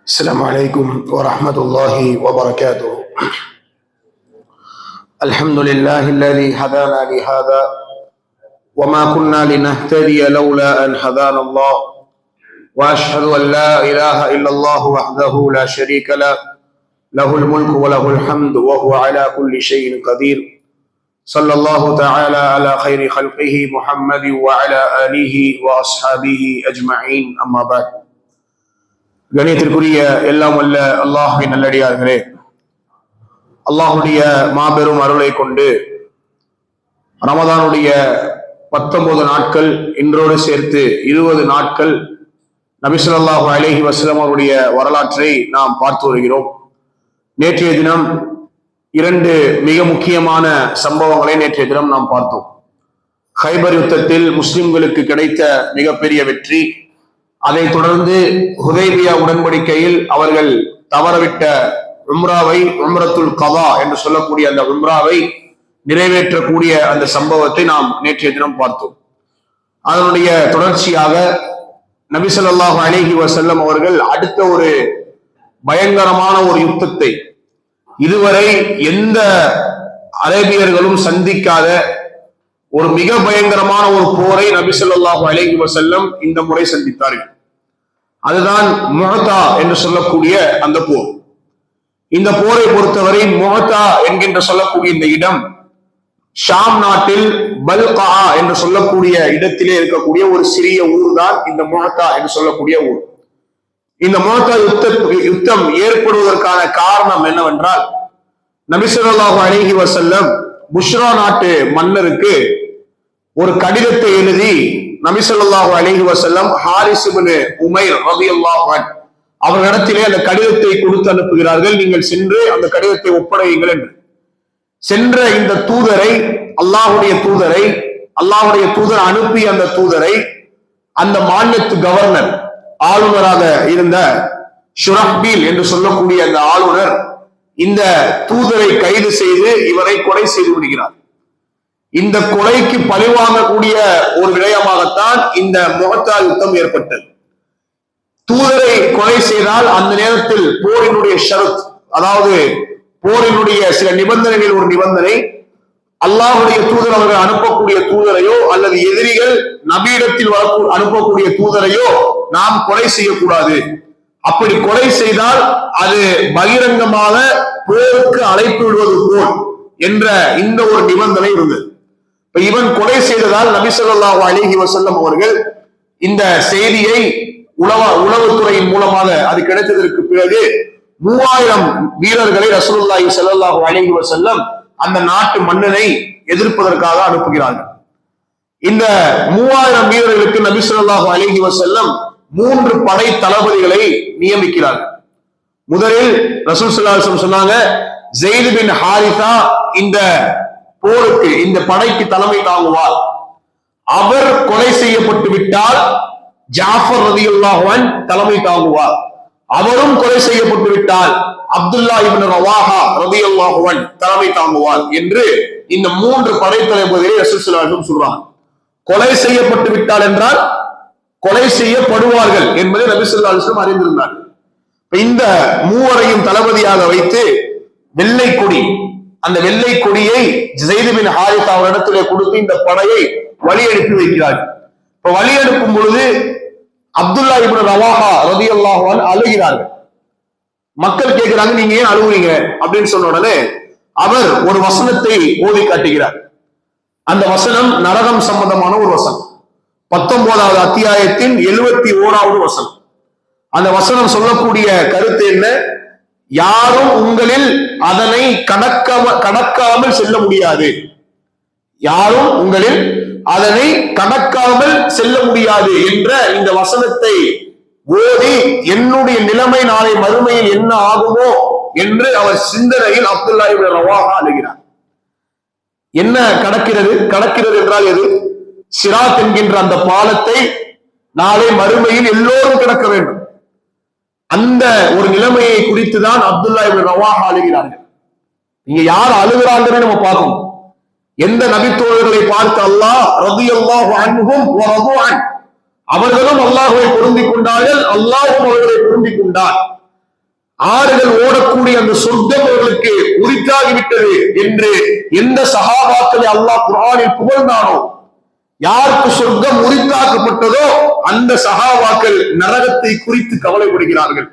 السلام عليكم ورحمة الله وبركاته. الحمد لله الذي هدانا لهذا وما كنا لنهتدي لولا أن هدانا الله، وأشهد أن لا إله إلا الله وحده لا شريك له، له الملك وله الحمد وهو على كل شيء قدير. صلى الله تعالى على خير خلقه محمد وعلى آله وأصحابه أجمعين. أما بعد. கணியத்திற்குரிய எல்லாம் வல்ல அல்லாஹ்வின் நல்லடியார்களே, அல்லாஹுடைய மாபெரும் அருளை கொண்டு ரமதானுடைய 19 நாட்கள் இன்றோடு சேர்த்து 20 நாட்கள் நபி ஸல்லல்லாஹு அலைஹி வஸல்லம் அவருடைய வரலாற்றை நாம் பார்த்து வருகிறோம். நேற்றைய தினம் 2 மிக முக்கியமான சம்பவங்களை நேற்றைய தினம் நாம் பார்த்தோம். ஹைபர் யுத்தத்தில் முஸ்லிம்களுக்கு கிடைத்த மிகப்பெரிய வெற்றி, அதைத் தொடர்ந்து ஹுதைபியா உடன்படிக்கையில் அவர்கள் தவறவிட்ட உம்ராவை, உம்ரத்துல் கதா என்று சொல்லக்கூடிய அந்த உம்ராவை நிறைவேற்றக்கூடிய அந்த சம்பவத்தை நாம் நேற்றைய தினம் பார்த்தோம். அதனுடைய தொடர்ச்சியாக நபி ஸல்லல்லாஹு அலைஹி வஸல்லம் அவர்கள் அடுத்த ஒரு பயங்கரமான ஒரு யுத்தத்தை, இதுவரை எந்த அரேபியர்களும் சந்திக்காத ஒரு மிக பயங்கரமான ஒரு போரை நபி ஸல்லல்லாஹு அலைஹி வஸல்லம் இந்த முறை சந்தித்தார்கள். அதுதான் முஅத்தா என்று சொல்லக்கூடிய அந்த போர். இந்த போரை பொறுத்தவரை முஅத்தா என்கின்ற சொல்லக்கூடிய இந்த இடம் ஷாம் நாட்டில் பல்கா என்று சொல்லக்கூடிய இடத்திலே இருக்கக்கூடிய ஒரு சிறிய ஊர் தான் இந்த முஅத்தா என்று சொல்லக்கூடிய ஊர். இந்த முஅத்தா யுத்தம் ஏற்படுவதற்கான காரணம் என்னவென்றால், நபி ஸல்லல்லாஹு அலைஹி வஸல்லம் புஷ்ரா நாட்டு மன்னருக்கு ஒரு கடிதத்தை எழுதி நபி ஸல்லல்லாஹு அலைஹி வஸல்லம் ஹாரிஸ் இப்னு உமைர் ரலியல்லாஹு அன்ஹு அவர்களிடத்திலே அந்த கடிதத்தை கொடுத்து அனுப்புகிறார்கள். நீங்கள் சென்று அந்த கடிதத்தை ஒப்படையுங்கள் என்று. சென்ற இந்த தூதரை, அல்லாஹுடைய தூதர் அனுப்பிய அந்த தூதரை அந்த மாநிலத்து கவர்னர், ஆளுநராக இருந்த ஷுரஹ்பீல் என்று சொல்லக்கூடிய அந்த ஆளுநர் இந்த தூதரை கைது செய்து இவரை கொலை செய்து விடுகிறார். இந்த கொலைக்கு பழிவாங்கக்கூடிய ஒரு விடயமாகத்தான் இந்த முஅத்தா யுத்தம் ஏற்பட்டது. தூதரை கொலை செய்தால் அந்த நேரத்தில் போரினுடைய ஷரத், அதாவது போரினுடைய சில நிபந்தனைகள், ஒரு நிபந்தனை, அல்லாஹுடைய தூதர் அவர்கள் அனுப்பக்கூடிய தூதரையோ அல்லது எதிரிகள் நபியிடத்தில் அனுப்பக்கூடிய தூதரையோ நாம் கொலை செய்யக்கூடாது. அப்படி கொலை செய்தால் அது பகிரங்கமாக போருக்கு அழைப்பு விடுவது போல் என்ற இந்த ஒரு நிபந்தனை இருந்தது. இவன் கொலை செய்ததால் நபி ஸல்லல்லாஹு அலைஹி வஸல்லம் அவர்கள் இந்த செய்தியை உளவுத்துறையின் மூலமாக அது கிடைத்ததற்கு பிறகு 3000 வீரர்களை ரசூலுல்லாஹி ஸல்லல்லாஹு அலைஹி வஸல்லம் அந்த நாட்டு மன்னனை எதிர்ப்பதற்காக அனுப்புகிறார்கள். இந்த 3000 வீரர்களுக்கு நபி ஸல்லல்லாஹு அலைஹி வஸல்லம் 3 படை தளபதிகளை நியமிக்கிறார்கள். முதலில் ரசூல் ஸல்லல்லாஹு அலைஹி வஸல்லம் சொன்னாங்க, ஸெய்த் பின் ஹாரிஸா இந்த போருக்கு, இந்த படைக்கு தலைமை தாங்குவார். அவர் கொலை செய்யப்பட்டு விட்டால் ஜாஃபர் ரலியல்லாஹு அன்ஹு தலைமை தாங்குவார். அவரும் கொலை செய்யப்பட்டு விட்டால் அப்துல்லா இப்னு ரவாஹா ரலியல்லாஹு அன்ஹு தலைமை தாங்குவார் என்று இந்த 3 படை தளபதிகளை ரசூல் ஸல்லல்லாஹு அலைஹி வஸல்லம் சொல்றாங்க. கொலை செய்யப்பட்டு விட்டால் என்றால் கொலை செய்யப்படுவார்கள் என்பதை நபி ஸல்லல்லாஹு அலைஹி வஸல்லம் அறிந்திருந்தார். இந்த மூவரையும் தளபதியாக வைத்து வெள்ளை கொடி, அந்த வெள்ளை கொடியை ஸெய்த் பின் ஹாரிஸா அவரிடத்திலே கொடுத்து இந்த படையை வழி அனுப்பி வைக்கிறார்கள். இப்ப வழி அனுப்பும் பொழுது அப்துல்லா இப்னு ரவாஹா ரலியல்லாஹு அன்ஹு அழுகிறார்கள். மக்கள் கேட்கிறாங்க, நீங்க ஏன் அழுகுறீங்க அப்படின்னு சொன்ன உடனே அவர் ஒரு வசனத்தை ஓதி காட்டுகிறார். அந்த வசனம் நரகம் சம்பந்தமான ஒரு வசனம், 19வது அத்தியாயத்தின் 71வது வசனம். அந்த வசனம் சொல்லக்கூடிய கருத்து என்ன? யாரும் உங்களில் அதனை கடக்காமல் செல்ல முடியாது. யாரும் உங்களில் அதனை கடக்காமல் செல்ல முடியாது என்ற இந்த வசனத்தை ஓதி என்னுடைய நிலைமை நாளை மறுமையில் என்ன ஆகுமோ என்று அவர் சிந்தனையில் அப்துல்லா இப்னு ரவாஹா அழுகிறார். என்ன கடக்கிறது என்றால் எது? சிராத் என்கின்ற அந்த பாலத்தை நாளை மறுமையில் எல்லோரும் கடக்க வேண்டும். அந்த ஒரு நிலைமையை குறித்துதான் அப்துல்லா இப்னு ரவாஹா அழுகிறார்கள். நீங்க யார் அழுகிறாங்கன்னு நம்ம பார்க்கணும். எந்த நபித்தோழர்களை பார்த்து அல்லாஹ் ரலியல்லாஹு அன்ஹும் வ ரது அன், அவர்களும் அல்லாஹ்வை பொருந்திக் கொண்டார்கள், அல்லாஹ்வும் அவர்களை பொருந்திக் கொண்டார். ஆறுகள் ஓடக்கூடிய அந்த சொர்க்கம் அவர்களுக்கு உரித்தாகிவிட்டது என்று எந்த சஹாபாக்களை அல்லாஹ் குர்ஆனில் புகழ்ந்தானோ, யாருக்கு சொர்க்கம் உரித்தாக்கப்பட்டதோ அந்த சஹாபாக்கள் நரகத்தை குறித்து கவலைப்படுகிறார்கள்.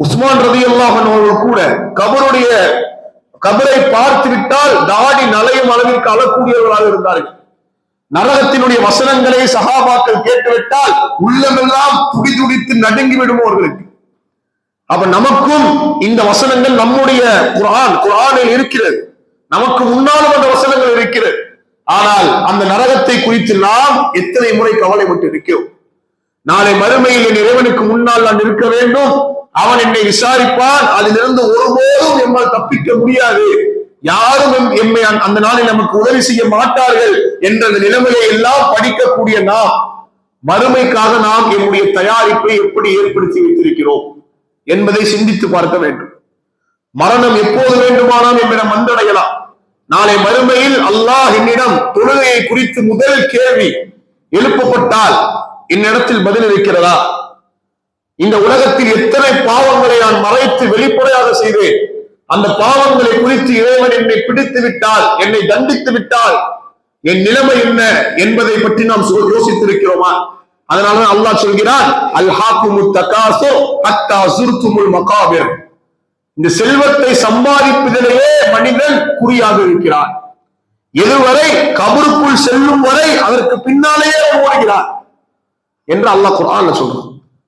உஸ்மான் ரலியல்லாஹு அன்ஹு அவர்கள் கூட கபரை பார்த்து விட்டால் தாடி நலையும் அளவிற்கு அழக்கூடியவர்களாக இருந்தார்கள். நரகத்தினுடைய வசனங்களை சஹாபாக்கள் கேட்டுவிட்டால் உள்ளமெல்லாம் துடித்து நடுங்கி விடும் அவர்களுக்கு. அப்ப நமக்கும் இந்த வசனங்கள் நம்முடைய குர்ஆனில் இருக்கிறது, நமக்கு முன்னாலும் அந்த வசனங்கள் இருக்கிறது. ஆனால் அந்த நரகத்தை குறித்து நாம் எத்தனை முறை கவலைப்பட்டு இருக்கிறோம். நாளை மறுமையில் என் இறைவனுக்கு முன்னால் நான் இருக்க வேண்டும், அவன் என்னை விசாரிப்பான், அதிலிருந்து ஒருபோதும் எம்மால் தப்பிக்க முடியாது, யாரும் எம்மை அந்த நாளில் நமக்கு உதவி செய்ய மாட்டார்கள் என்ற அந்த நிலைமையை எல்லாம் படிக்கக்கூடிய நாம் மறுமைக்காக நாம் எம்முடைய தயாரிப்பை எப்படி ஏற்படுத்தி வைத்திருக்கிறோம் என்பதை சிந்தித்து பார்க்க வேண்டும். மரணம் எப்போது வேண்டுமானால் என்னிடம் வந்தடையலாம். நாளை மறுமையில் அல்லாஹ் என்னிடம் தொழுகையை குறித்து முதல் கேள்வி எழுப்பப்பட்டால் என்னிடத்தில் பதில் இருக்கிறதா? இந்த உலகத்தில் எத்தனை பாவங்களை நான் மறைத்து வெளிப்படையாக செய்தேன், அந்த பாவங்களை குறித்து இறைவன் என்னை பிடித்து விட்டால், என்னை தண்டித்து விட்டால் என் நிலைமை என்ன என்பதை பற்றி நாம் யோசித்திருக்கிறோமா? அதனாலதான் அல்லாஹ் சொல்கிறான், அல்ஹாக்குமுத் தகாசுர் ஹத்தா ஸுர்துமுல் மகாபிர். இந்த செல்வத்தை சம்பாதிப்பதிலேயே மனிதன் குறியாக இருக்கிறான். எதுவரை கபருக்குள் செல்லும் வரை அதற்கு பின்னாலேயே ஓடுகிறான் என்று அல்லாஹ் குர்ஆன்ல சொல்றான்.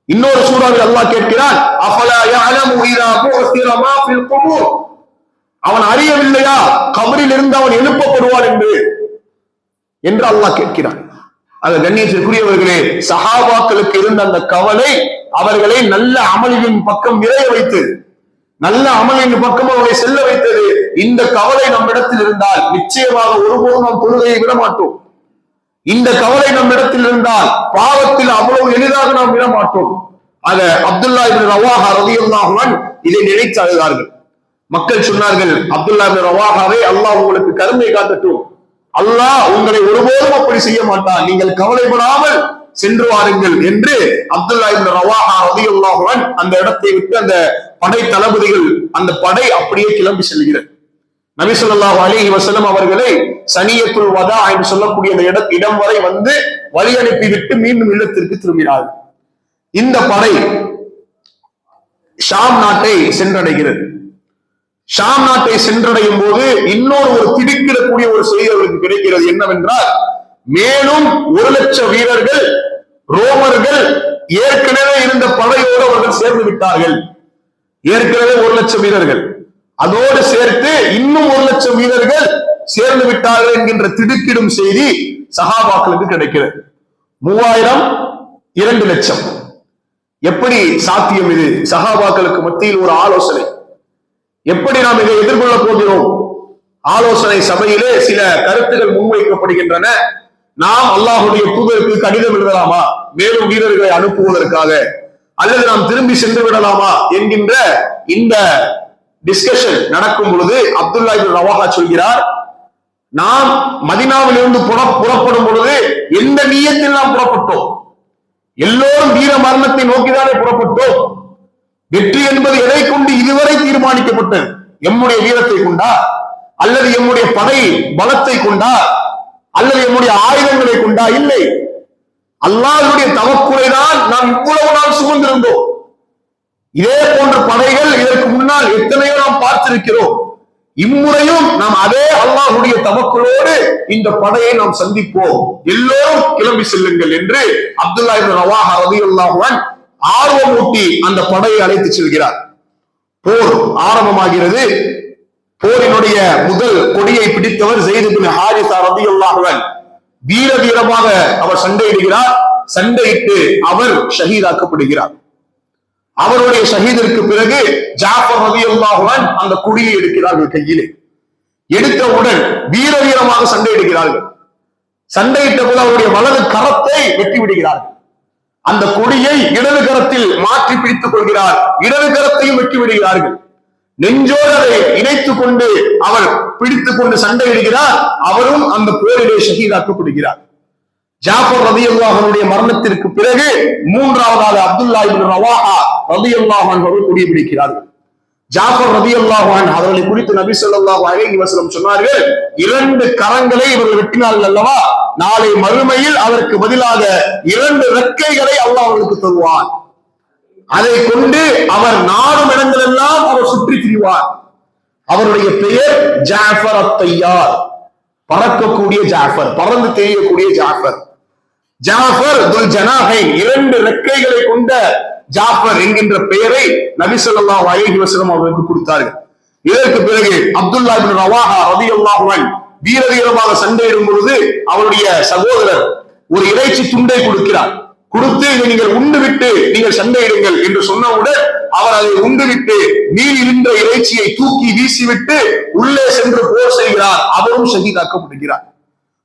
இன்னொரு சூறாவில் அல்லாஹ் கேட்கிறான், அஃபலா யஅலமு இதா புஸிர மா ஃபில் குபூர். அவன் அறியவில்லையா கபரில் இருந்து அவன் எழுப்பப்படுவான் என்று அல்லாஹ் கேட்கிறான். அது கண்ணியத்திற்குரியவர்களே, சஹாபாக்களுக்கு இருந்த அந்த கவலை அவர்களை நல்ல அமலின் பக்கம் விரைய வைத்தது, நல்ல அமலின் பக்கம் அவர்களை செல்ல வைத்தது. இந்த கவலை நம்மிடத்தில் இருந்தால் நிச்சயமாக ஒருபோதும் நாம் தொழுகையை விட மாட்டோம். இந்த கவலை நம்மிடத்தில் இருந்தால் பாவத்தில் அவ்வளவு எளிதாக நாம் விட மாட்டோம். அத அப்துல்லா இப்னு ரவாஹா ரலியல்லாஹு அன்ஹு இதை நினைத்து அழுதார்கள். மக்கள் சொன்னார்கள், அப்துல்லா இப்னு ரவாஹாவே அல்லாஹ் உங்களுக்கு கருணை காட்டட்டும், அல்லாஹ் உங்களை ஒருபோதும் அப்படி செய்ய மாட்டான், நீங்கள் கவலைப்படாமல் சென்று வாருங்கள் என்று அப்துல்லா இப்னு ரவாஹா ரலியல்லாஹு அன்ஹு அந்த இடத்தை விட்டு அந்த படை தளபதிகள் அந்த படை அப்படியே கிளம்பி செல்கிறது. நபி ஸல்லல்லாஹு அலைஹி வஸல்லம் அவர்களை சனியத்துல் வதா என்று சொல்லக்கூடிய அந்த இடம் வரை வந்து வழி அனுப்பிவிட்டு மீண்டும் இல்லத்திற்கு திரும்பினார்கள். இந்த படை ஷாம் நாட்டை சென்றடைகிறது. ஷாம் நாட்டை சென்றடையும் போது இன்னொரு ஒரு திடுக்கிடக்கூடிய ஒரு செய்தி அவர்களுக்கு கிடைக்கிறது. என்னவென்றால், மேலும் 1,00,000 வீரர்கள் ரோமர்கள் ஏற்கனவே இருந்த படையோடு அவர்கள் சேர்ந்து விட்டார்கள். ஏற்கனவே 1,00,000 வீரர்கள், அதோடு சேர்த்து இன்னும் 1,00,000 வீரர்கள் சேர்ந்து விட்டார்கள் என்கின்ற திடுக்கிடும் செய்தி சஹாபாக்களுக்கு கிடைக்கிறது. 3000 2,00,000 எப்படி சாத்தியம்? இது சஹாபாக்களுக்கு மத்தியில் ஒரு ஆலோசனை. எப்படி நாம் இதை எதிர்கொள்ள போகிறோம்? ஆலோசனை சபையிலே சில கருத்துகள் முன்வைக்கப்படுகின்றன. நாம் அல்லாஹ்வுடைய தூதருக்கு கடிதம் எழுதலாமா மேலும் வீரர்களை அனுப்புவதற்காக, அல்லது நாம் திரும்பி சென்று விடலாமா என்கின்ற இந்த டிஸ்கஷன் நடக்கும் பொழுது அப்துல்லா இப்னு ரவாஹா சொல்கிறார், நாம் மதீனாவிலிருந்து புறப்படும் பொழுது எந்த நியத்தில் நாம் புறப்பட்டோம்? எல்லோரும் வீர மரணத்தை நோக்கிதானே புறப்பட்டோம். வெற்றி என்பது எதை கொண்டு இதுவரை தீர்மானிக்கப்பட்டது? எம்முடைய வீரத்தை கொண்டா, அல்லது எம்முடைய படை பலத்தை கொண்டா, அல்லது எம்முடைய ஆயுதங்களை கொண்டா? இல்லை, அல்லாஹ்வுடைய தவக்குலை தான் நாம் இவ்வளவு நாள் சுமந்திருந்தோம். இதே போன்ற படைகள் இதற்கு முன்னால் எத்தனையோ நாம் பார்த்திருக்கிறோம். இம்முறையும் நாம் அதே அல்லாஹ்வுடைய தவக்குலோடு இந்த படையை நாம் சந்திப்போம், எல்லோரும் கிளம்பி செல்லுங்கள் என்று அப்துல்லா இப்னு ரவாஹா ரலியல்லாஹு அன்ஹு ஆர்வமூட்டி அந்த படையை அழைத்து செல்கிறார். போர் ஆரம்பமாகிறது. போரினுடைய முதல் கொடியை பிடித்தவர் ஸைத் இப்னு ஹாரிஸா ரலியல்லாஹு அன்ஹு. வீரமாக அவர் சண்டையிடுகிறார். சண்டையிட்டு அவர் ஷஹீதாக்கப்படுகிறார். அவருடைய ஷஹீதிற்கு பிறகு ஜாஃபர் ரலியல்லாஹு அன்ஹு அந்த கொடியை எடுக்கிறார்கள் கையிலே. எடுத்தவுடன் வீரமாக சண்டையிடுகிறார்கள். சண்டையிட்ட போது அவருடைய வலது கரத்தை வெட்டி விடுகிறார்கள். அந்த கொடியை இடது கரத்தில் மாற்றி பிடித்துக் கொள்கிறார். இடது கரத்தையும் வெட்டி விடுகிறார்கள். நெஞ்சோடு அதை இணைத்துக் கொண்டு அவர் பிடித்துக் கொண்டு சண்டையிடுகிறார். அவரும் அந்த போரிலே ஷஹீதாக்கப்படுகிறார். ஜாஃபர் ரலியல்லாஹு அன்ஹுடைய மரணத்திற்கு பிறகு மூன்றாவதாக அப்துல்லா இப்னு ரவாஹா ரலியல்லாஹு அன்ஹு அவர்கள் குடிபிடிக்கிறார்கள். ஜாஃபர் ரலியல்லாஹு அன்ஹு அவர்களை குறித்து நபி ஸல்லல்லாஹு அலைஹி வஸல்லம் சொன்னார்கள், 2 கரங்களை இவர்கள் வெட்டினார்கள் அல்லவா, நாளை மறுமையில் அதற்கு பதிலாக 2 ரெக்கைகளை அல்லாஹ் அவர்களுக்கு தருவான். அதை கொண்டு அவர் நாடும் இடங்களெல்லாம் அவர் சுற்றி திரிவார். அவருடைய பெயர் ஜாஃபர் அத்-தையார், பறக்கக்கூடிய ஜாஃபர், பறந்து தெரியக்கூடிய ஜாஃபர். ஜாஃபர் துல் ஜனாஹைன், 2 ரெக்கைகளை கொண்ட ஜாஃபர் என்கின்ற பெயரை நபி ஸல்லல்லாஹு அலைஹி வஸல்லம் அவர்களுக்கு கொடுத்தார்கள். இதற்கு பிறகு அப்துல்லா இப்னு ரவாஹா ரலியல்லாஹு அன்ஹு வீர வீரமாக சண்டையிடும் பொழுது அவருடைய சகோதரர் ஒரு இறைச்சி துண்டை கொடுக்கிறார். கொடுத்து இதை நீங்கள் உண்டு விட்டு நீங்கள் சண்டையிடுங்கள் என்று சொன்னவுடன் அவர் அதை உண்டு விட்டு மீறி நின்ற இறைச்சியை தூக்கி வீசிவிட்டு உள்ளே சென்று போர் செய்கிறார். அவரும் ஷஹீதாக்கப்படுகிறார்.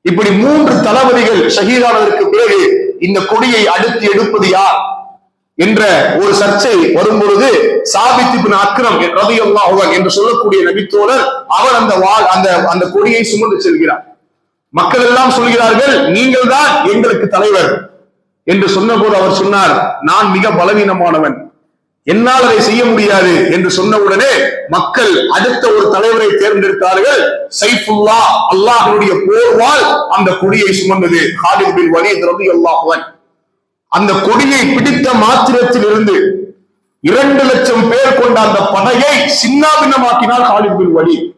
இப்படி 3 தளபதிகள் ஷஹீதானதற்கு பிறகு இந்த கொடியை அடுத்து எடுப்பது யார் என்ற ஒரு சர்ச்சை வரும் பொழுது சாபித் இப்னு அக்ரம் ரலியல்லாஹு அன்ஹு என்று சொல்லக்கூடிய நபித்தோழர் அவர் அந்த கொடியை சுமந்து செல்கிறார். மக்கள் எல்லாம் சொல்கிறார்கள், நீங்கள் தான் எங்களுக்கு தலைவர் என்று சொன்னபோது அவர் சொன்னார், நான் மிக பலவீனமானவன், என்னால் அதை செய்ய முடியாது என்று சொன்னவுடனே மக்கள் அடுத்த ஒரு தலைவரை தேர்ந்தெடுத்தார்கள். சைஃபுல்லா, அல்லாஹ்வுடைய போர்வாள் அந்த கொடியை சுமந்தது காலித் பின் வலீத் ரலியல்லாஹு அன்ஹு. அந்த கொடியை பிடித்த மாத்திரத்தில் இருந்து 2 லட்சம் பேர் கொண்ட அந்த படையை சின்னாபின்னமாக்கினார் காலித் பின் வலீத்.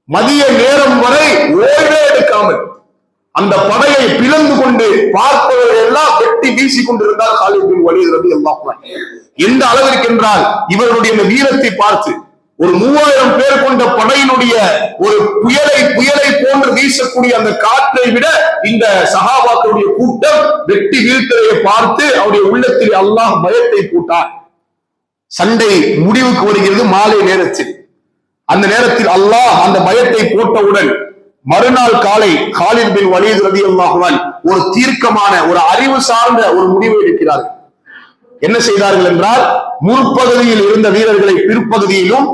மதிய நேரம் வரை ஓய்வே எடுக்காமல் அந்த படையை பிளந்து கொண்டு பார்ப்பவர்கள் எல்லாம் வெட்டி வீசி கொண்டிருந்தார் காலித் பின் வலீத் ரலியல்லாஹு அன்ஹு. எந்த அளவிற்கு என்றால் இவருடைய வீரத்தை பார்த்து ஒரு 3000 பேர் கொண்ட படையினுடைய ஒரு புயலை போன்று வீசக்கூடிய அந்த காற்றை விட இந்த சஹாபாக்களுடைய கூட்டம் வெட்டி வீழ்த்ததை பார்த்து அவருடைய உள்ளத்தில் அல்லாஹ் பயத்தை போட்டார். சண்டை முடிவுக்கு வருகிறது மாலை நேரத்தில். அந்த நேரத்தில் அல்லாஹ் அந்த பயத்தை போட்டவுடன் மறுநாள் காலை காலித் பின் வலீத் ரலியல்லாஹு அன்ஹு ஒரு தீர்க்கமான ஒரு அறிவு சார்ந்த ஒரு முடிவை எடுக்கிறார்கள். என்ன செய்தார்கள் என்றால், முற்பகுதியில் இருந்த வீரர்களை பிற்பகுதியிலும்,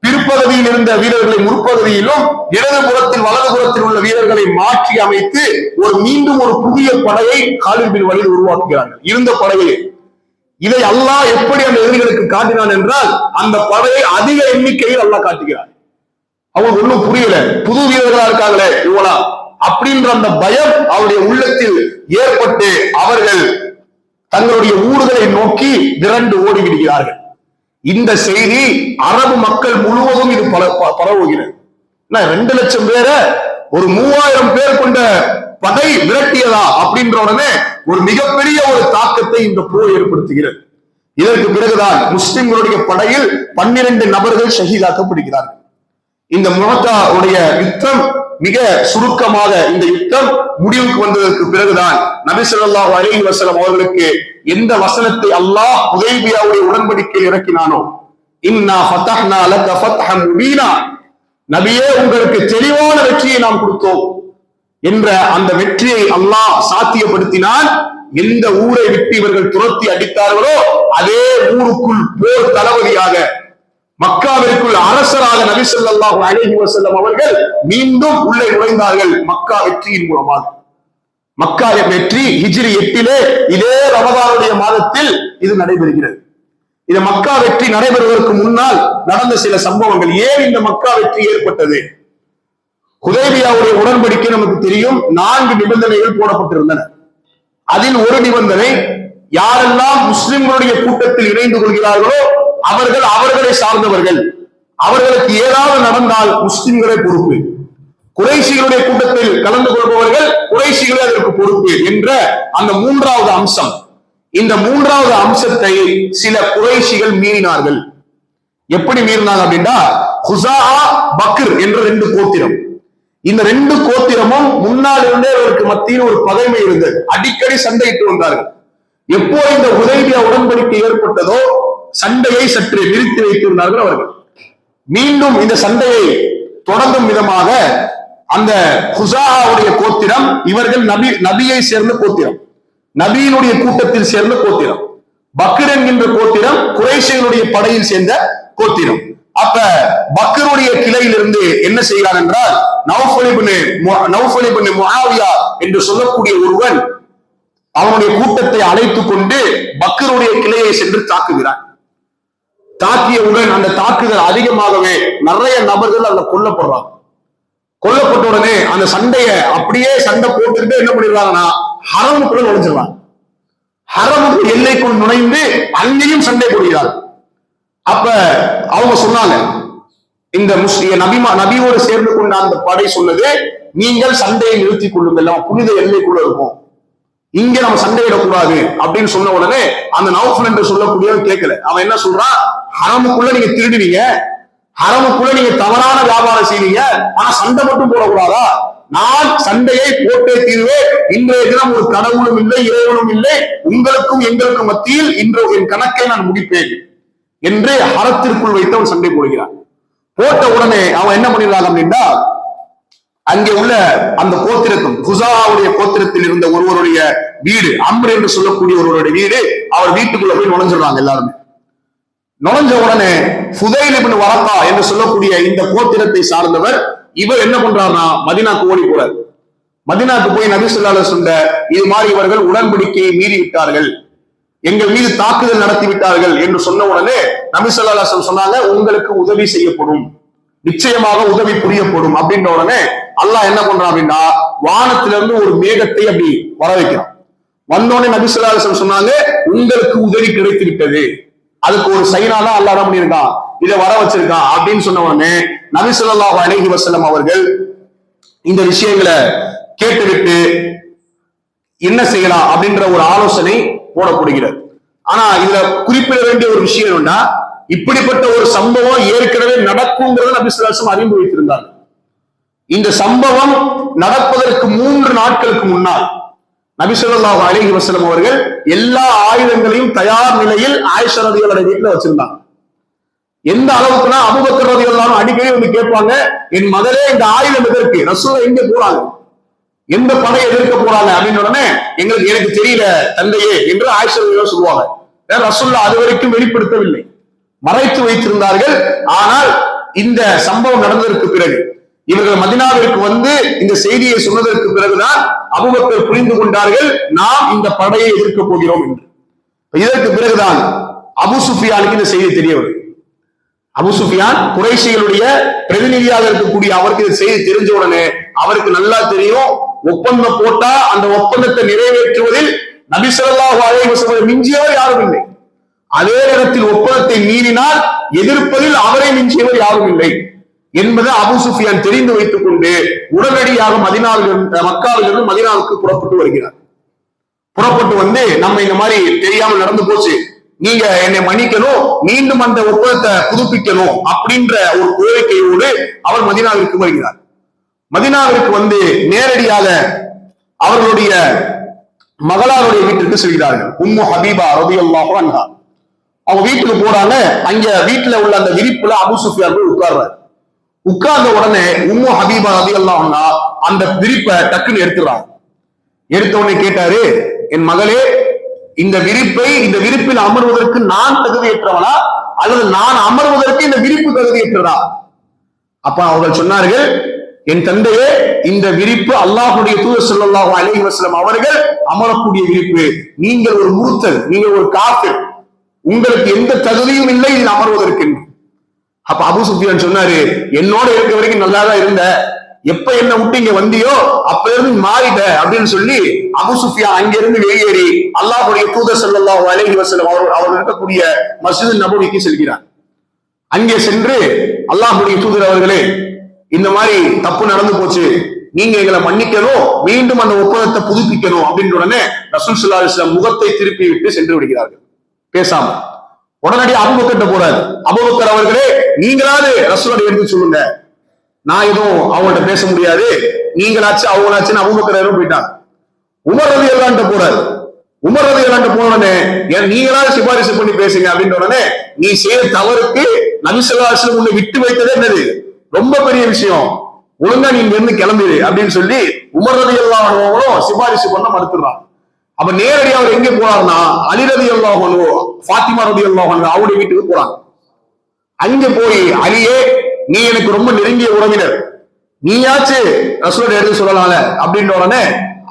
பிற்பகுதியில் இருந்த வீரர்களை முற்பகுதியிலும், இடதுபுறத்தில் வலதுபுறத்தில் உள்ள வீரர்களை மாற்றி அமைத்து மீண்டும் ஒரு புதிய படையை காலித் பின் வலீத் உருவாக்குகிறார்கள் இருந்த படையை. இதை அல்லாஹ் எப்படி அந்த எதிரிகளுக்கு காட்டினான் என்றால், அந்த படையை அதிக எண்ணிக்கையில் அல்லாஹ் காட்டுகிறார். அவங்களுக்கு ஒண்ணும் புரியல, புது வீரர்களா இருக்காங்களே இவளா அப்படின்ற அந்த பயம் அவருடைய உள்ளத்தில் ஏற்பட்டு அவர்கள் தங்களுடைய ஊர்களை நோக்கி விரண்டு ஓடிவிடுகிறார்கள். இந்த செய்தி அரபு மக்கள் முழுவதும் இது பரவுகிறது. 2 லட்சம் பேரை ஒரு 3000 பேர் கொண்ட படை விரட்டியதா அப்படின்ற உடனே ஒரு மிகப்பெரிய ஒரு தாக்கத்தை இந்த போர் ஏற்படுத்துகிறது. இதற்கு பிறகுதான் முஸ்லிம்களுடைய படையில் 12 நபர்கள் ஷஹீதாக்கப்படுகிறார்கள். இந்த முஅத்தா யுத்தம் மிக சுருக்கமாக இந்த யுத்தம் முடிவுக்கு வந்ததற்கு பிறகுதான் நபி ஸல்லல்லாஹு அலைஹி வஸல்லம் அவர்களுக்கு எந்த வசனத்தை அல்லாஹ் ஹுதைபியாவுடைய உடன்படிக்கையில் இறக்கினானோ, இன்னா ஃபதஹ்னா லக ஃபத்ஹன் முபீனா, நபியே உங்களுக்கு தெளிவான வெற்றியை நாம் கொடுத்தோம் என்ற அந்த வெற்றியை அல்லாஹ் சாத்தியப்படுத்தினான். எந்த ஊரை விட்டு இவர்கள் துரத்தி அடித்தார்களோ அதே ஊருக்குள் போர் தளபதியாக, மக்காவிற்குள் அரசராக நபி ஸல்லல்லாஹு அலைஹி வஸல்லம் அவர்கள் மீண்டும் உள்ளே நுழைந்தார்கள். மக்கா வெற்றியின் மூலமாக. மக்கா வெற்றி ஹிஜ்ரி 8 இதே ரமதானுடைய மாதத்தில் இது நடைபெறுகிறது. இந்த மக்கா வெற்றி நடைபெறுவதற்கு முன்னால் நடந்த சில சம்பவங்கள். ஏன் இந்த மக்கா வெற்றி ஏற்பட்டது? ஹுதைபியாவுடைய உடன்படிக்கை நமக்கு தெரியும், 4 நிபந்தனைகள் போடப்பட்டிருந்தன. அதில் ஒரு நிபந்தனை, யாரெல்லாம் முஸ்லிம்களுடைய கூட்டத்தில் இணைந்து கொள்கிறார்களோ அவர்களை சார்ந்தவர்கள், அவர்களுக்கு ஏதாவது நடந்தால் முஸ்லிம்களே பொறுப்பு, குறைஷிகளுடைய கூட்டத்தில் கலந்து கொள்பவர்கள் குறைஷிகளே அதற்கு பொறுப்பு என்ற அந்த 3வது அம்சம். இந்த 3வது அம்சத்தை சில குறைஷிகள் மீறினார்கள். எப்படி மீறினாங்க அப்படின்னா, ஹுஸா பக்ர் என்ற 2 கோத்திரம். இந்த 2 கோத்திரமும் முன்னால் இருந்தே அவருக்கு மத்தியில் ஒரு பகைமை இருந்தது. அடிக்கடி சண்டையிட்டு வந்தார்கள். எப்போ இந்த ஹுதைபியா உடன்படிக்கை ஏற்பட்டதோ சண்டையை சற்று நிறுத்தி வைத்திருந்தார்கள் அவர்கள். மீண்டும் இந்த சண்டையை தொடங்கும் விதமாக அந்த ஹுஸாவுடைய கோத்திரம், இவர்கள் நபியை சேர்ந்த கோத்திரம், நபியினுடைய கூட்டத்தில் சேர்ந்த கோத்திரம். பக்ர் என்கின்ற கோத்திரம் குறைஷிகளுடைய படையில் சேர்ந்த கோத்திரம். அப்ப பக்ருடைய கிளையிலிருந்து என்ன செய்கிறார் என்றால், நௌஃபல் இப்னு முஆவியா என்று சொல்லக்கூடிய ஒருவன் அவனுடைய கூட்டத்தை அழைத்துக் கொண்டு பக்கருடைய கிளையை சென்று தாக்குகிறான். தாக்கியவுடன் அந்த தாக்குதல் அதிகமாகவே நிறைய நபர்கள் அதுல கொல்லப்படுறாங்க. கொல்லப்பட்ட உடனே அந்த சண்டையை அப்படியே சண்டை போட்டுக்கிட்டு என்ன பண்ணிடுவாங்கன்னா ஹரமுக்குள்ள நுழைஞ்சிருவாங்க. ஹரமுக்கு எல்லைக்குள் நுழைந்து அங்கேயும் சண்டை போடுகிறார். அப்ப அவங்க சொன்னாங்க, இந்த நபியோடு சேர்ந்து கொண்ட அந்த படை சொன்னது, நீங்கள் சண்டையை நிறுத்திக் கொள்ளுங்கள், புனித எல்லைக்குள்ள இருக்கும், இங்க நம்ம சண்டையிடக்கூடாது அப்படின்னு சொன்ன உடனே அந்த நௌஃபல் என்று சொல்லக்கூடியவன் கேட்கல. அவன் என்ன சொல்றான், ஹரமுக்குள்ள நீங்க திருடுவீங்க, ஹரமுக்குள்ள நீங்க தவறான வியாபாரம் செய்வீங்க, ஆனா சண்டை மட்டும் போடக்கூடாதா? நான் சண்டையை போட்டே தீர்வேன். இன்றைய தினம் ஒரு கடவுளும் இல்லை, இறைவனும் இல்லை, உங்களுக்கும் எங்களுக்கும் மத்தியில் இன்று என் கணக்கை நான் முடிப்பேன் என்று ஹரத்திற்குள் வைத்து அவன் சண்டை போடுகிறான். போட்ட உடனே அவன் என்ன பண்ணிடுறான் அப்படின்னா, அங்கே உள்ள அந்த கோத்திரத்தும் ஹுசாவுடைய கோத்திரத்தில் இருந்த ஒருவருடைய வீடு, அம்ர் என்று சொல்லக்கூடிய ஒருவருடைய வீடு, அவர் வீட்டுக்குள்ள போய் நுழைஞ்சிடுறாங்க. எல்லாருமே நுழைஞ்ச உடனே ஃபுதைல் இப்னு வரக்கா என்று சொல்லக்கூடிய இந்த கோத்திரத்தை சார்ந்தவர் இவர் என்ன பண்றாருன்னா மதீனாக்கு ஓடி போறார். மதீனாக்கு போய் நபி ஸல்லல்லாஹு அலைஹி வஸல்லம் இது மாதிரி இவர்கள் உடன்படிக்கையை மீறி விட்டார்கள், எங்கள் மீது தாக்குதல் நடத்தி விட்டார்கள் என்று சொன்ன உடனே நபி ஸல்லல்லாஹு அலைஹி வஸல்லம் சொன்னாங்க, உங்களுக்கு உதவி செய்யப்படும், நிச்சயமாக உதவி புரியப்படும் அப்படின்ற உடனே அல்லாஹ் என்ன பண்றான் அப்படின்னா வானத்திலிருந்து ஒரு மேகத்தை அப்படி வர வைக்கிறான். வந்தோடனே நபி ஸல்லல்லாஹு அலைஹி வஸல்லம் சொன்னாங்க, உங்களுக்கு உதவி கிடைத்து விட்டது, அதுக்கு ஒரு சைனா தான் அல்லாஹ் என்ன பண்ணியிருக்கான், இதை வர வச்சிருக்கான் அப்படின்னு சொன்ன உடனே நபி ஸல்லல்லாஹு அலைஹி வஸல்லம் அவர்கள் இந்த விஷயங்களை கேட்டுவிட்டு என்ன செய்யலாம் அப்படின்ற ஒரு ஆலோசனை போடப்படுகிறது. ஆனா இதுல குறிப்பிட வேண்டிய ஒரு விஷயம் என்னன்னா, இப்படிப்பட்ட ஒரு சம்பவம் ஏற்கனவே நடக்கும்ங்கிறத நபி ஸல்லல்லாஹு அலைஹி வஸல்லம் அறிந்து வைத்திருந்தாங்க. இந்த சம்பவம் நடப்பதற்கு 3 நாட்களுக்கு முன்னால் நபி ஸல்லல்லாஹு அலைஹி வஸல்லம் அவர்கள் எல்லா ஆயுதங்களையும் தயார் நிலையில் ஆயிஷா ரலியல்லாஹு வீட்டுல வச்சிருந்தாங்க. எந்த அளவுக்குன்னா அபூபக்கர் ரலியல்லாஹு அன்ஹு அடிக்கடி வந்து கேட்பாங்க, என் மகளே இந்த ஆயுதம் எதற்கு, ரசூல் எங்க போறாங்க, எந்த படையை எதிர்க்க போறாங்க அப்படின்னு உடனே எனக்கு தெரியல தந்தையே என்று ஆயிஷா ரலியல்லாஹு சொல்லுவாங்க. ரசூலுல்லாஹ் அது வரைக்கும் வெளிப்படுத்தவில்லை, மறைத்து வைத்திருந்தார்கள். ஆனால் இந்த சம்பவம் நடந்ததற்கு பிறகு இவர்கள் மதீனாவிற்கு வந்து இந்த செய்தியை சொன்னதற்கு பிறகுதான் அபூபக்கர் புரிந்து கொண்டார்கள், நாம் இந்த படையை எதிர்க்க போகிறோம் என்று. இதற்கு பிறகுதான் அபூ சுஃபியானுக்கு இந்த செய்தி தெரிய வருது. அபூ சுஃபியான் குறைஷிகளுடைய பிரதிநிதியாக இருக்கக்கூடிய அவருக்கு இந்த செய்தி தெரிஞ்ச உடனே அவருக்கு நல்லா தெரியும், ஒப்பந்தம் போட்டா அந்த ஒப்பந்தத்தை நிறைவேற்றுவதில் நபி ஸல்லல்லாஹு அலைஹி வஸல்லம் மிஞ்சியவர் யாரும் இல்லை, அதே நேரத்தில் ஒப்பந்தத்தை மீறினால் எதிர்ப்பதில் அவரை மிஞ்சியவர் யாரும் இல்லை என்பதை அபூ சுஃபியான் தெரிந்து வைத்துக் கொண்டு உடனடியாக மக்காவிலிருந்து மதீனாவுக்கு புறப்பட்டு வருகிறார். புறப்பட்டு வந்து, நம்ம இந்த மாதிரி தெரியாமல் நடந்து போச்சு, நீங்க என்னை மன்னிக்கணும், மீண்டும் அந்த ஒப்பந்தத்தை புதுப்பிக்கணும் அப்படின்ற ஒரு கோரிக்கையோடு அவர் மதீனாவிற்கு வருகிறார். மதீனாவிற்கு வந்து நேரடியாக அவர்களுடைய மகளாருடைய வீட்டிற்கு செல்கிறார்கள். உம்மு ஹபீபா ரலியல்லாஹு அன்ஹா அவங்க வீட்டுக்கு போறாங்க. அங்க வீட்டுல உள்ள அந்த விரிப்புல அபூ சுஃபியான் போய் உட்கார்றாரு. உட்கார்ந்த உடனே உம்மு ஹபீபா ரலியல்லாஹு அன்ஹா அந்த விரிப்பை டக்குன்னு எடுத்துறாங்க. எடுத்த உடனே கேட்டாரு, என் மகளே, இந்த விரிப்பில் அமர்வதற்கு நான் தகுதியற்றவனா அல்லது நான் அமர்வதற்கு இந்த விரிப்பு தகுதியற்றதா? அப்ப அவர்கள் சொன்னார்கள், என் தந்தையே, இந்த விரிப்பு அல்லாஹ்வுடைய தூதர் ஸல்லல்லாஹு அலைஹி வஸல்லம் அவர்கள் அமரக்கூடிய விரிப்பு, நீங்கள் ஒரு முர்த்தத், நீங்கள் ஒரு காஃபிர், உங்களுக்கு எந்த தகுதியும் இல்லை இதில் அமர்வதற்கு. அப்ப அபூ சுஃபியான் சொன்னாரு, என்னோட இருக்க வரைக்கும் நல்லாதான் இருந்த, எப்ப என்ன விட்டு இங்க வந்தியோ அப்ப இருந்து மாறிட்ட அப்படின்னு சொல்லி அபூ சுஃபியான் அங்கிருந்து வெளியேறி அல்லாஹ்வுடைய தூதர் ஸல்லல்லாஹு அலைஹி வஸல்லம் அவர்கள் இருக்கக்கூடிய மஸ்ஜித் நபவிக்கு செல்கிறார். அங்கே சென்று அல்லாஹ்வுடைய தூதர் அவர்களே, இந்த மாதிரி தப்பு நடந்து போச்சு, நீங்க எங்களை மன்னிக்கணும், மீண்டும் அந்த ஒப்பந்தத்தை புதுப்பிக்கணும் அப்படின்ற உடனே ரசூல் ஸல்லல்லாஹு அலைஹி வஸல்லம் முகத்தை திருப்பி விட்டு சென்று விடுகிறார்கள் பேசாம. உடனடி அபூபக்கர்ட்ட போறாரு. அபூபக்கர் அவர்களே, நீங்களாவது ரசூலோட எடுத்து சொல்லுங்க, நான் எதுவும் அவங்கள்ட்ட பேச முடியாது, நீங்களாச்சு அவங்களாச்சுன்னு அபூபக்கர் போயிட்டாங்க. உமர் ரலியல்லாஹு போறாரு. உமர் ரலியல்லாஹு போன உடனே நீங்களாவது சிபாரிசு பண்ணி பேசுங்க அப்படின்ற உடனே, நீ செய்த தவறுக்கு நபி ஸல்லல்லாஹு அலைஹி வஸல்லம் உன்னை விட்டு வைத்ததே என்னது ரொம்ப பெரிய விஷயம், ஒழுங்கா நீங்க இருந்து கிளம்பிடு அப்படின்னு சொல்லி உமர் ரலியல்லாஹு சிபாரிசு பண்ண மறுத்துறான். அப்ப நேரடியாக அவர் எங்க போறாருன்னா அலி ரலியல்லாஹு அன்ஹு, ஃபாத்திமா ரலியல்லாஹு அன்ஹா அவருடைய வீட்டுக்கு போறாங்க. அங்க போய், அலியே, நீ எனக்கு ரொம்ப நெருங்கிய உறவினர், நீயாச்சு ரசூலோட எடுத்து சொல்லலாம்ல அப்படின்ற உடனே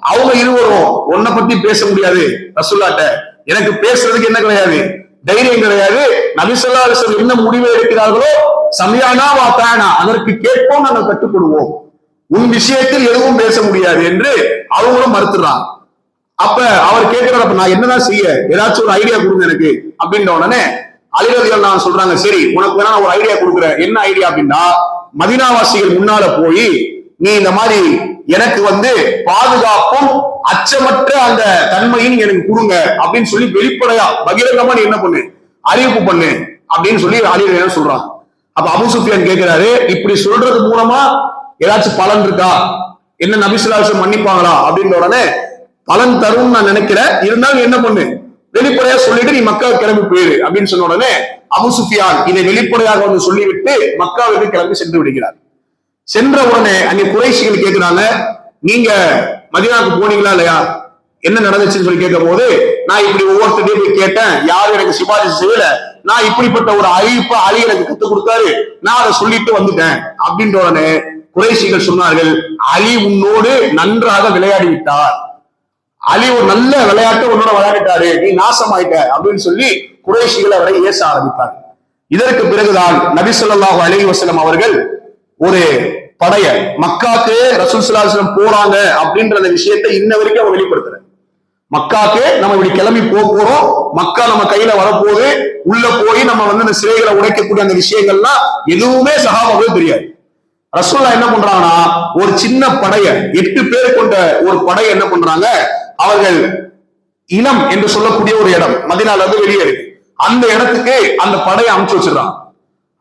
அவங்க இருவரும் உன்னை பத்தி பேச முடியாது ரசூல்லாட்ட, எனக்கு பேசுறதுக்கு என்ன கிடையாது, தைரியம் கிடையாது. நபி ஸல்லல்லாஹு அலைஹி வஸல்லம் என்ன முடிவை எடுக்கிறார்களோ சமியானா வ அதானா, அதற்கு கேட்போம், நாங்கள் கட்டுப்படுவோம், உன் விஷயத்தில் எதுவும் பேச முடியாது என்று அவங்களும் மறுத்துறாங்க. அப்ப அவர் கேட்கிறார், அப்ப நான் என்னதான் செய்ய, ஏதாச்சும் ஒரு ஐடியா கொடுங்க எனக்கு அப்படின்ற உடனே அலி ரலியல்லாஹு அன்ஹு சொல்றாங்க, சரி உனக்கு வேணா ஒரு ஐடியா கொடுக்குறேன். என்ன ஐடியா அப்படின்னா, மதீனாவாசிகள் முன்னால போய் நீ இந்த மாதிரி எனக்கு பாதுகாப்பும் அச்சமற்ற அந்த தன்மையும் எனக்கு கொடுங்க அப்படின்னு சொல்லி வெளிப்படையா பகிரங்கமா நீ என்ன பண்ணு, அறிவிப்பு பண்ணு அப்படின்னு சொல்லி அலி ரலியல்லாஹு சொல்றாங்க. அப்ப அபூ சுஃபியான் கேட்கிறாரு, இப்படி சொல்றது மூலமா ஏதாச்சும் பலன் இருக்கா, என்ன நபி ஸல்லல்லாஹு அலைஹி வஸல்லம் மன்னிப்பாங்களா அப்படின்ற உடனே, பலன் தரும் நான் நினைக்கிறேன், இருந்தாலும் என்ன பண்ணு, வெளிப்படையா சொல்லிட்டு நீ மக்காவுக்கு கிளம்பி போயிரு அப்படின்னு சொன்ன உடனே அபூ சுஃபியான் இதை வெளிப்படையாக சொல்லிவிட்டு மக்காவுக்கு கிளம்பி சென்று விடுகிறார். சென்ற உடனே அங்கே குறைஷிகள் கேட்கிறாங்க, நீங்க மதீனாவுக்கு போனீங்களா இல்லையா, என்ன நடந்துச்சுன்னு சொல்லி கேட்கும் போது, நான் இப்படி ஒவ்வொருத்தையும் போய் கேட்டேன், யாரும் எனக்கு சிபாரிசு செய்யல, நான் இப்படிப்பட்ட ஒரு அறிவிப்பை அலி எனக்கு கத்துக் கொடுத்தாரு, நான் அதை சொல்லிட்டு வந்துட்டேன் அப்படின்ற உடனே குறைஷிகள் சொன்னார்கள், அலி உன்னோடு நன்றாக விளையாடி விட்டார், அலி ஒரு நல்ல விளையாட்டு உன்னோட விளையாடிட்டாரு, நீ நாசமாயிட்ட அப்படின்னு சொல்லி குறைஷிகள் அவரை ஏச ஆரம்பித்தார். இதற்கு பிறகுதான் நபி ஸல்லல்லாஹு அலைஹி வஸல்லம் அவர்கள் ஒரு படைய மக்காக்கு ரசூல் ஸல்லல்லாஹு அலைஹி வஸல்லம் போறாங்க அப்படின்ற அந்த விஷயத்தை இன்ன வரைக்கும் அவங்க வெளிப்படுத்துறாங்க. மக்காக்கு நம்ம இப்படி கிளம்பி போறோம், மக்கா நம்ம கையில வரப்போது, உள்ள போய் நம்ம அந்த சிலைகளை உடைக்கக்கூடிய அந்த விஷயங்கள்லாம் எதுவுமே சஹாபாவுக்கு தெரியாது. ரசூலுல்லாஹ் என்ன பண்றாங்கன்னா, ஒரு சின்ன படைய 8 பேர் கொண்ட ஒரு படை என்ன பண்றாங்க, அவர்கள் இனம் என்று சொல்லக்கூடிய ஒரு இடம் மதீனால இருந்து வெளியே இருக்கு, அந்த இடத்துக்கு அந்த படையை அமுச்சு வச்சிடறாங்க.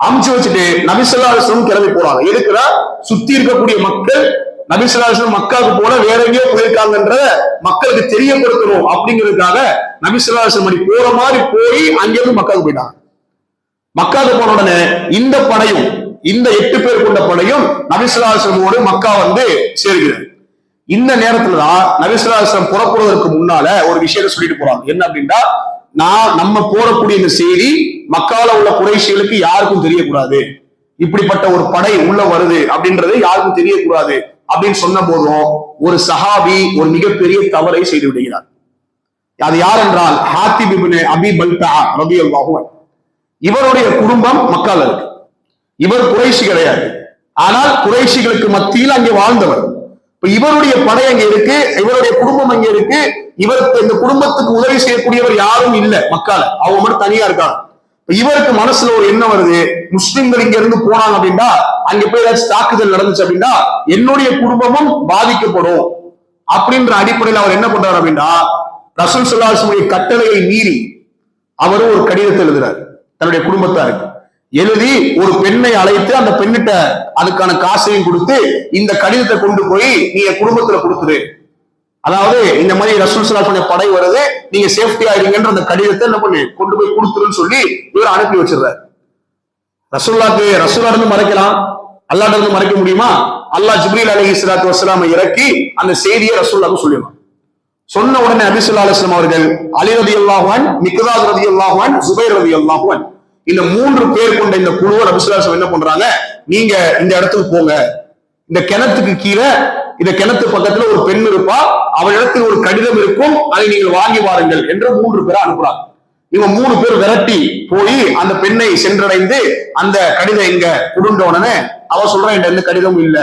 அமுச்சு வச்சுட்டு நபி ஸல்லல்லாஹு அலைஹி வஸல்லம் கிளம்பி போறாங்க. எதுக்குன்னா, சுத்தி இருக்கக்கூடிய மக்கள் நபி ஸல்லல்லாஹு அலைஹி வஸல்லம் மக்காவுக்கு போல வேற எங்கேயோ போயிருக்காங்கன்ற மக்களுக்கு தெரியப்படுத்தணும் அப்படிங்கிறதுக்காக நபி ஸல்லல்லாஹு அலைஹி வஸல்லம் போற மாதிரி போய் அங்கிருந்து மக்காவுக்கு போயிட்டாங்க. மக்காவுக்கு போன உடனே இந்த படையும், இந்த 8 பேர் கொண்ட படையும் நபி ஸல்லல்லாஹு அலைஹி வஸல்லம் மக்கா சேர்கிறது. இந்த நேரத்துலதான் நபி ஸல்லல்லாஹு அலைஹி வஸல்லம் புறப்படுவதற்கு முன்னால ஒரு விஷயத்தை சொல்லிட்டு போறாங்க. என்ன அப்படின்னா, நம்ம போடக்கூடிய இந்த செய்தி மக்கால உள்ள குறைஷிகளுக்கு யாருக்கும் தெரியக்கூடாது, இப்படிப்பட்ட ஒரு படை உள்ள வருது அப்படின்றது யாருக்கும் தெரியக்கூடாது அப்படின்னு சொன்ன போதும் ஒரு சஹாபி ஒரு மிகப்பெரிய தவறை செய்து விடுகிறார். அது யார் என்றால் ஹாத்திப் இப்னு அபி பல்தா ரலியல்லாஹு அன்ஹு. இவருடைய குடும்பம் மக்கால இருக்கு, இவர் குறைஷி கிடையாது, ஆனால் குறைஷிகளுக்கு மத்தியில் அங்கே வாழ்ந்தவர். இப்ப இவருடைய படை அங்க இருக்கு, இவருடைய குடும்பம் அங்க இருக்கு, இவருக்கு இந்த குடும்பத்துக்கு உதவி செய்யக்கூடியவர் யாரும் இல்ல மக்கால, அவங்க மட்டும் தனியா இருக்காங்க. இவருக்கு மனசுல ஒரு எண்ணம் வருது, முஸ்லிம்கள் இங்க இருந்து போனாங்க அப்படின்னா, அங்க போய் ஏதாச்சும் தாக்குதல் நடந்துச்சு அப்படின்னா என்னுடைய குடும்பமும் பாதிக்கப்படும் அப்படின்ற அடிப்படையில் அவர் என்ன பண்றாரு அப்படின்னா, ரசூல் ஸல்லல்லாஹு அலைஹி வஸல்லம் கட்டளையை மீறி அவரும் ஒரு கடிதத்தை எழுதுறாரு தன்னுடைய குடும்பத்தாருக்கு. எழுதி ஒரு பெண்ணை அழைத்து அந்த பெண்ணிட்ட அதுக்கான காசையும் கொடுத்து, இந்த கடிதத்தை கொண்டு போய் நீ என் குடும்பத்துல கொடுத்துரு, அதாவது இந்த மாதிரி ரசூல் ஸல்லல்லாஹு அலைஹி வஸல்லம் படை வருது, நீங்க சேஃப்டி ஆயிடுங்கன்ற அந்த கடிதத்தை என்ன பண்ணி கொண்டு போய் கொடுத்துருன்னு சொல்லி இவர் அனுப்பி வச்சிருந்தார். ரசூலா இருந்து மறைக்கலாம், அல்லாஹ்ட்ட இருந்து மறைக்க முடியுமா? அல்லாஹ் ஜிப்ரீல் அலைஹிஸ்ஸலாத்து வஸ்ஸலாம் இறக்கி அந்த செய்தியை ரசூலுல்லாஹ்க்கு சொல்லிடுவாங்க. சொன்ன உடனே நபி ஸல்லல்லாஹு அலைஹி வஸல்லம் அவர்கள் அலி ரலியல்லாஹு அன்ஹு, மிக்தாத் ரலியல்லாஹு அன்ஹு, ஜுபைர் ரலியல்லாஹு அன்ஹு, இந்த 3 பேர் கொண்ட இந்த குழுவை நபி ஸல்லல்லாஹு அலைஹி வஸல்லம் என்ன பண்றாங்க, நீங்க இந்த இடத்துக்கு போங்க, இந்த கிணத்துக்கு கீழே, இந்த கிணத்து பக்கத்துல ஒரு பெண் இருப்பா, அவள் இடத்துல ஒரு கடிதம் இருக்கும், அதை நீங்கள் வாங்கி வாருங்கள் என்று 3 பேரை அனுப்புறாங்க. இவங்க 3 பேர் விரட்டி போய் அந்த பெண்ணை சென்றடைந்து அந்த கடிதம் எங்க கொடுண்ட உடனே அவ சொல்றான், எந்த கடிதமும் இல்ல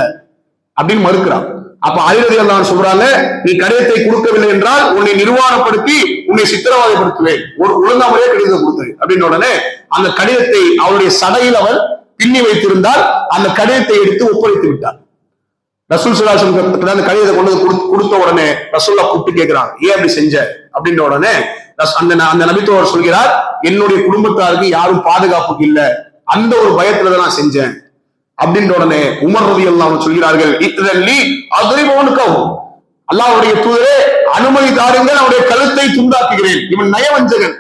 அப்படின்னு மறுக்கிறான். அப்ப அலி ரலியல்லாஹு அன்ஹு சொல்றாங்க, நீ கடிதத்தை கொடுக்கவில்லை என்றால் உன்னை நிர்வாணப்படுத்தி உன்னை சித்திரவதைப்படுத்துவேன், ஒரு ஒழுங்காமலே கடிதத்தை கொடுத்து அப்படின்னு உடனே அந்த கடிதத்தை அவருடைய சடையில் அவள் பின்னி வைத்திருந்தால் அந்த கடிதத்தை எடுத்து ஒப்படைத்து விட்டார். ரசூல் ஸல்லல்லாஹு அலைஹி வஸல்லம் அந்த கடிதத்தை கொண்டு கொடுத்த உடனே ரசூலுல்லாஹ் கூப்பிட்டு கேட்கிறாங்க, ஏன் அப்படி செஞ்ச அப்படின்ற உடனே அந்த நபித்தோவர் சொல்கிறார், என்னுடைய குடும்பத்தாருக்கு யாரும் பாதுகாப்புக்கு இல்ல, அந்த ஒரு பயத்துலதான் நான் செஞ்சேன் அப்படின்ற உடனே உமர் ரலியல்லாஹு அன்ஹு சொல்கிறார்கள், இத்தல்லி அத்ரிபுனகும், அல்லாஹ்வுடைய தூதரே அனுமதி தாருங்கள், அவருடைய கழுத்தை துண்டாக்குகிறேன், இவன் நயவஞ்சகன்,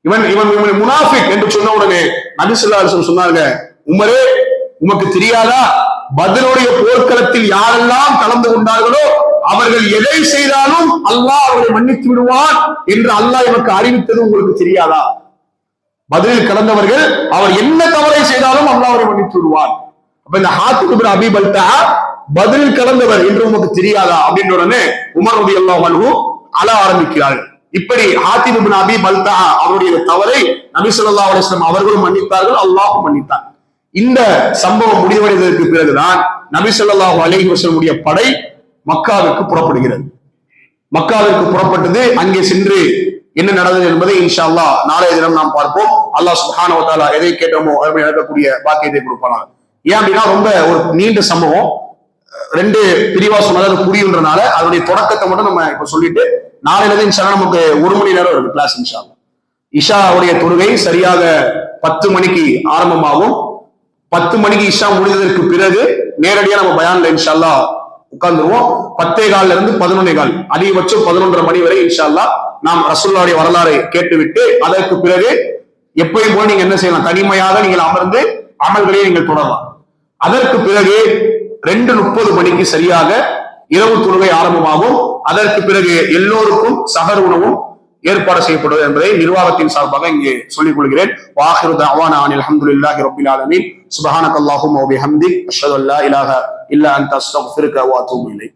இவன் முனாஃபிக் என்று சொன்ன உடனே நபி ஸல்லல்லாஹு அலைஹி வஸல்லம் சொன்னாங்க, உமரே உமக்கு தெரியாதா, பத்ருடைய போர்க்களத்தில் யாரெல்லாம் கலந்து கொண்டார்களோ அவர்கள் எதை செய்தாலும் அல்லாஹ் அவரை மன்னித்து விடுவான் என்று அல்லாஹ் எனக்கு அறிவித்தது உங்களுக்கு தெரியாதா? பத்ரில் கலந்தவர்கள் அவர் என்ன தவறை செய்தாலும் அல்லாஹ் அவரை மன்னித்து விடுவான். அப்ப இந்த ஹாத்திப் இப்னு அபி பல்தா பதிலில் கலந்தவர் என்று உமக்கு தெரியாதா அப்படின்ற உடனே உமர் ரலியல்லாஹு அன்ஹு அழ ஆரம்பிக்கிறார்கள். இப்படி ஹாத்திப் இப்னு அபி பல்தா அவருடைய தவறை நபி ஸல்லல்லாஹு அலைஹி வஸல்லம் அவர்களும் மன்னித்தார்கள், அல்லாஹ்வும் மன்னித்தார். இந்த சம்பவம் முடிவடைந்ததற்கு பிறகுதான் நபி ஸல்லல்லாஹு அலைஹி வஸல்லம் படை மக்காவிற்கு புறப்படுகிறது. மக்காவிற்கு புறப்பட்டது. அங்கே சென்று என்ன நடந்தது என்பதை இன்ஷா அல்லாஹ் நாளைய தினம் நாம் பார்ப்போம். அல்லாஹ் சுப்ஹானஹு வ தஆலா எதை கேட்டோமோ அதை நடக்கக்கூடிய பாக்கியத்தை கொடுப்பாங்க. ஏன் அப்படின்னா ரொம்ப ஒரு நீண்ட சம்பவம், 2 பிரிவா சொன்னது புரியுன்றனால அதனுடைய தொடக்கத்தை மட்டும் நம்ம இப்ப சொல்லிட்டு நாளையில இன்ஷா அல்லாஹ் நமக்கு 1 மணி நேரம் இருக்கு கிளாஸ். இன்ஷா அல்லாஹ் இஷாவுடைய தொழுகை சரியாக 10 மணிக்கு ஆரம்பமாகும். 10 மணிக்கு இஷா முடிந்ததற்கு பிறகு நேரடியா நம்ம பயான்ல இன்ஷா அல்லாஹ் உட்கார்ந்துருவோம். 10:15 இருந்து 11:15 அதிகபட்சம் 11:30 மணி வரை இன்ஷா அல்லாஹ் நாம் ரசூலுல்லாஹ்வுடைய வரலாறை கேட்டுவிட்டு அதற்கு பிறகு எப்பயும் போல நீங்க என்ன செய்யலாம், தனிமையாக நீங்கள் அமர்ந்து அமல்களை நீங்கள் தொடரலாம். அதற்கு பிறகு 2:30 மணிக்கு சரியாக இரவு தொழுகை ஆரம்பமாகும். அதற்கு பிறகு எல்லோருக்கும் சஹர் உணவும் ஏற்பாடு செய்யப்படுவது என்பதை நிர்வாகத்தின் சார்பாக இங்கே சொல்லிக் கொள்கிறேன். வாஹிரு தஅவானா அனில் ஹம்துலில்லாஹி ரப்பில் ஆலமீன். சுப்ஹானக்கல்லாஹும்ம வ பிஹம்திக் அஷ்ஹது அல்லா இலாஹா இல்லா அன்த அஸ்தக்ஃபிருக வ அத்தூபு இலைக்.